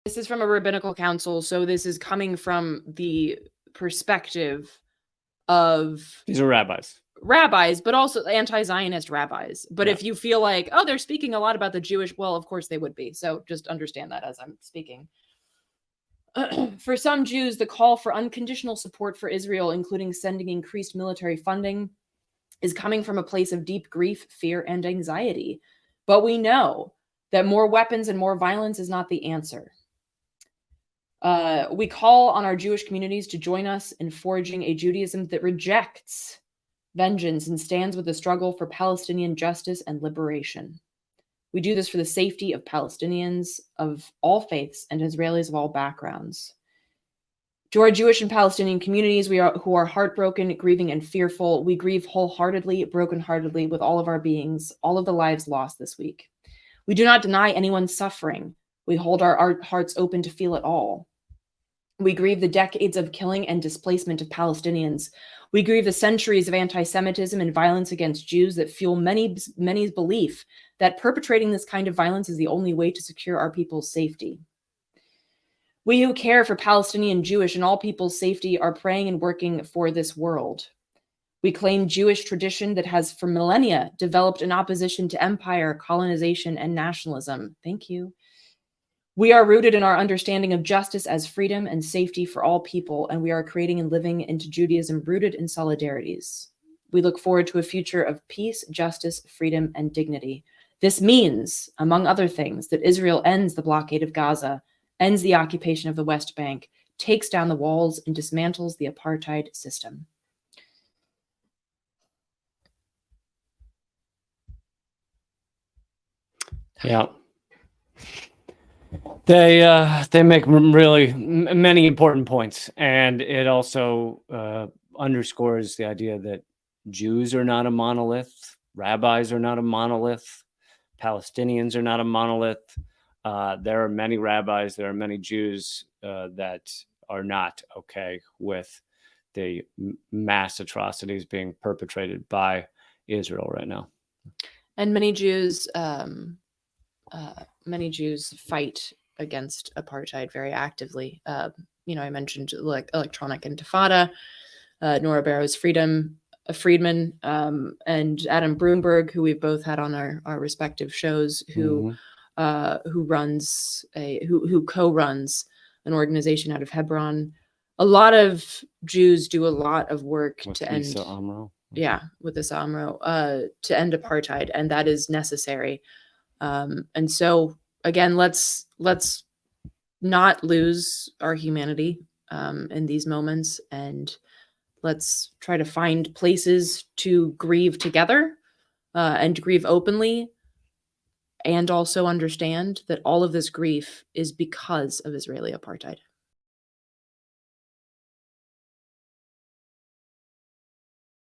This is from a rabbinical council, so this is coming from the perspective of these are rabbis, but also anti-Zionist rabbis. But if you feel like, oh, they're speaking a lot about the Jewish, well, of course they would be. So just understand that as I'm speaking. For some Jews, the call for unconditional support for Israel, including sending increased military funding, is coming from a place of deep grief, fear, and anxiety. But we know that more weapons and more violence is not the answer. We call on our Jewish communities to join us in forging a Judaism that rejects vengeance and stands with the struggle for Palestinian justice and liberation. We do this for the safety of Palestinians of all faiths and Israelis of all backgrounds. To our Jewish and Palestinian communities who are heartbroken, grieving, and fearful, we grieve wholeheartedly, brokenheartedly with all of our beings, all of the lives lost this week. We do not deny anyone's suffering. We hold our hearts open to feel it all. We grieve the decades of killing and displacement of Palestinians. We grieve the centuries of anti-Semitism and violence against Jews that fuel many's belief that perpetrating this kind of violence is the only way to secure our people's safety. We who care for Palestinian, Jewish, and all people's safety are praying and working for this world. We claim Jewish tradition that has for millennia developed in opposition to empire, colonization, and nationalism. Thank you. We are rooted in our understanding of justice as freedom and safety for all people, and we are creating and living into Judaism rooted in solidarities. We look forward to a future of peace, justice, freedom, and dignity. This means, among other things, that Israel ends the blockade of Gaza, ends the occupation of the West Bank, takes down the walls, and dismantles the apartheid system. Yeah. They make really many important points, and it also underscores the idea that Jews are not a monolith, rabbis are not a monolith, Palestinians are not a monolith. There are many rabbis, there are many Jews that are not okay with the mass atrocities being perpetrated by Israel right now. And many Jews fight against apartheid very actively. I mentioned like Electronic Intifada, Nora Barrow's Friedman, and Adam Brunberg, who we've both had on our respective shows, who co-runs an organization out of Hebron. A lot of Jews do a lot of work with to end. With Issa Amro, to end apartheid, and that is necessary. And so again, let's not lose our humanity in these moments, and let's try to find places to grieve together and grieve openly, and also understand that all of this grief is because of Israeli apartheid.